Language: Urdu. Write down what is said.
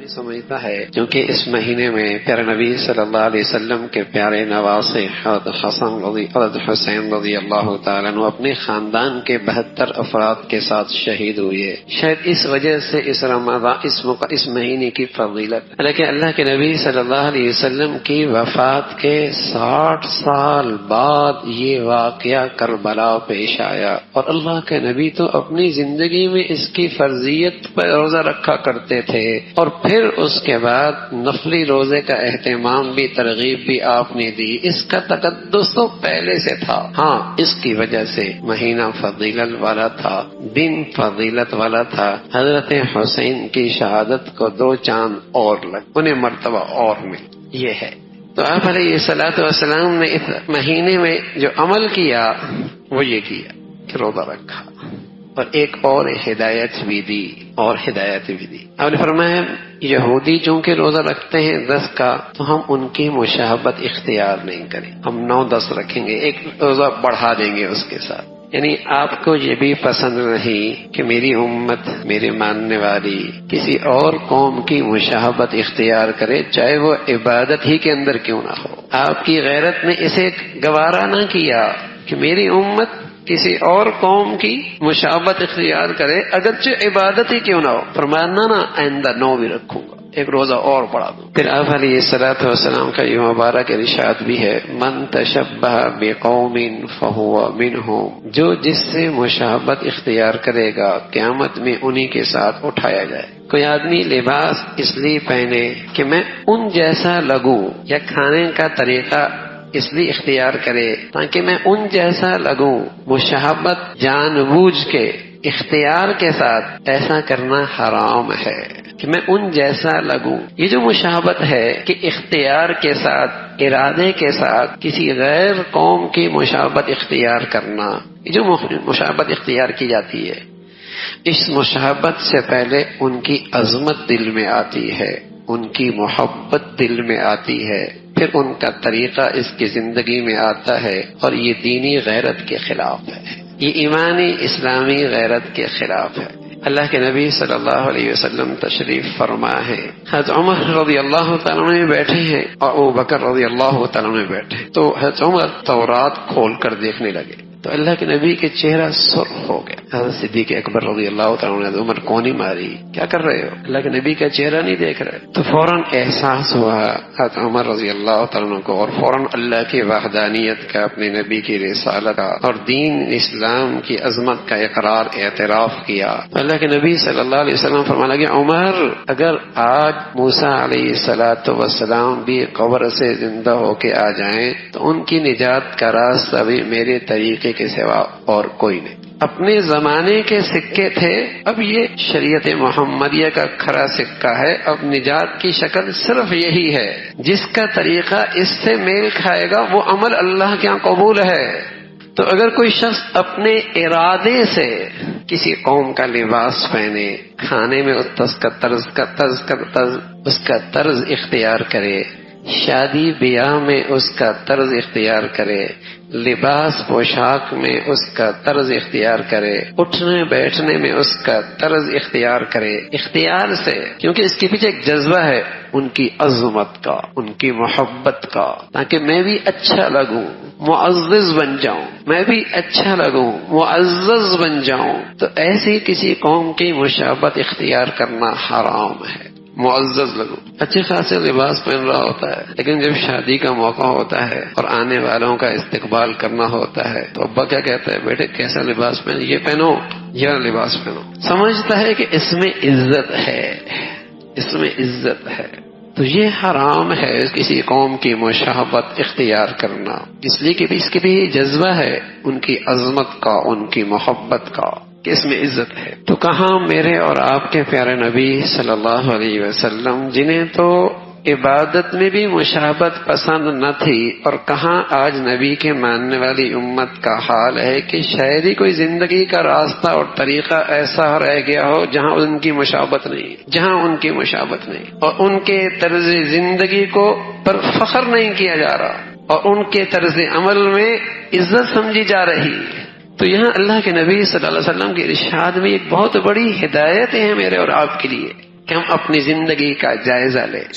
سمجھتا ہے کیونکہ اس مہینے میں پیارے نبی صلی اللہ علیہ وسلم کے پیارے نواسے حضرت حسین رضی اللہ تعالیٰ عنہ اپنے خاندان کے 72 افراد کے ساتھ شہید ہوئے. شاید اس وجہ سے اس رمضان اس مہینے کی فضیلت. لیکن اللہ کے نبی صلی اللہ علیہ وسلم کی وفات کے 60 سال بعد یہ واقعہ کربلا پیش آیا، اور اللہ کے نبی تو اپنی زندگی میں اس کی فرضیت پر روزہ رکھا کرتے تھے، اور پھر اس کے بعد نفلی روزے کا اہتمام بھی، ترغیب بھی آپ نے دی. اس کا تقدس تو پہلے سے تھا. ہاں، اس کی وجہ سے مہینہ فضیلت والا تھا، دن فضیلت والا تھا. حضرت حسین کی شہادت کو 2 چاند اور لگ، انہیں مرتبہ اور مل. یہ ہے تو آپ علیہ الصلوۃ والسلام نے اس مہینے میں جو عمل کیا وہ یہ کیا کہ روزہ رکھا، اور ایک اور ہدایت بھی دی. آپ نے فرمایا یہودی چونکہ روزہ رکھتے ہیں 10 کا، تو ہم ان کی مشابہت اختیار نہیں کریں، ہم 9-10 رکھیں گے، ایک روزہ بڑھا دیں گے اس کے ساتھ. یعنی آپ کو یہ بھی پسند نہیں کہ میری امت، میرے ماننے والی کسی اور قوم کی مشابہت اختیار کرے، چاہے وہ عبادت ہی کے اندر کیوں نہ ہو. آپ کی غیرت نے اسے گوارا نہ کیا کہ میری امت کسی اور قوم کی مشابہت اختیار کرے، اگرچہ عبادت ہی کیوں نہ ہو. فرمانا نا آئندہ 9 بھی رکھوں گا، ایک روزہ اور پڑھا دوں. پھر آپ علیہ الصلوۃ والسلام کا یہ مبارک ارشاد بھی ہے، من تشبہ بقوم فہو منہم، جو جس سے مشابہت اختیار کرے گا قیامت میں انہی کے ساتھ اٹھایا جائے. کوئی آدمی لباس اس لیے پہنے کہ میں ان جیسا لگوں، یا کھانے کا طریقہ اس لیے اختیار کرے تاکہ میں ان جیسا لگوں، مشابہت جان بوجھ کے اختیار کے ساتھ ایسا کرنا حرام ہے کہ میں ان جیسا لگوں. یہ جو مشابہت ہے کہ اختیار کے ساتھ، ارادے کے ساتھ کسی غیر قوم کی مشابہت اختیار کرنا، یہ جو مشابہت اختیار کی جاتی ہے، اس مشابہت سے پہلے ان کی عظمت دل میں آتی ہے، ان کی محبت دل میں آتی ہے، پھر ان کا طریقہ اس کی زندگی میں آتا ہے، اور یہ دینی غیرت کے خلاف ہے، یہ ایمانی اسلامی غیرت کے خلاف ہے. اللہ کے نبی صلی اللہ علیہ وسلم تشریف فرما ہے، حضرت عمر رضی اللہ تعالیٰ عنہ بیٹھے ہیں اور ابو بکر رضی اللہ تعالیٰ عنہ بیٹھے ہیں. تو حضرت عمر تورات کھول کر دیکھنے لگے تو اللہ کے نبی کے چہرہ سرخ ہو گیا. حضرت صدیق اکبر رضی اللہ تعالیٰ عنہ نے عمر کونی ماری، کیا کر رہے ہو؟ اللہ کے نبی کا چہرہ نہیں دیکھ رہے. تو فوراً احساس ہوا حضرت عمر رضی اللہ تعالیٰ عنہ کو، اور فوراً اللہ کی وحدانیت کا، اپنے نبی کی رسالت کا اور دین اسلام کی عظمت کا اعتراف کیا. اللہ کے نبی صلی اللہ علیہ وسلم فرمانے لگے، عمر اگر آج موسیٰ علیہ السلام بھی قبر سے زندہ ہو کے آ جائیں تو ان کی نجات کا راستہ بھی میرے طریقے کے سوا اور کوئی نہیں. اپنے زمانے کے سکے تھے، اب یہ شریعت محمدیہ کا کھرا سکہ ہے. اب نجات کی شکل صرف یہی ہے، جس کا طریقہ اس سے میل کھائے گا وہ عمل اللہ کے یہاں قبول ہے. تو اگر کوئی شخص اپنے ارادے سے کسی قوم کا لباس پہنے، کھانے میں اس کا طرز اختیار کرے، شادی بیاہ میں اس کا طرز اختیار کرے، لباس پوشاک میں اس کا طرز اختیار کرے، اٹھنے بیٹھنے میں اس کا طرز اختیار کرے، اختیار سے، کیونکہ اس کے پیچھے ایک جذبہ ہے ان کی عظمت کا، ان کی محبت کا، تاکہ میں بھی اچھا لگوں، معزز بن جاؤں، میں بھی اچھا لگوں، معزز بن جاؤں. تو ایسی کسی قوم کی مشابہت اختیار کرنا حرام ہے. معزز لگو، اچھے خاصے لباس پہن رہا ہوتا ہے، لیکن جب شادی کا موقع ہوتا ہے اور آنے والوں کا استقبال کرنا ہوتا ہے تو ابا کیا کہتا ہے، بیٹے کیسا لباس پہن، یہ پہنو، یہ لباس پہنو. سمجھتا ہے کہ اس میں عزت ہے، اس میں عزت ہے. تو یہ حرام ہے کسی قوم کی مشابہت اختیار کرنا، اس لیے کہ اس کے بھی جذبہ ہے ان کی عظمت کا، ان کی محبت کا، کہ اس میں عزت ہے. تو کہاں میرے اور آپ کے پیارے نبی صلی اللہ علیہ وسلم، جنہیں تو عبادت میں بھی مشابہت پسند نہ تھی، اور کہاں آج نبی کے ماننے والی امت کا حال ہے کہ شاید ہی کوئی زندگی کا راستہ اور طریقہ ایسا رہ گیا ہو جہاں ان کی مشابہت نہیں، جہاں ان کی مشابہت نہیں، اور ان کے طرز زندگی کو پر فخر نہیں کیا جا رہا، اور ان کے طرز عمل میں عزت سمجھی جا رہی. تو یہاں اللہ کے نبی صلی اللہ علیہ وسلم کے ارشاد میں ایک بہت بڑی ہدایت ہے میرے اور آپ کے لیے کہ ہم اپنی زندگی کا جائزہ لیں.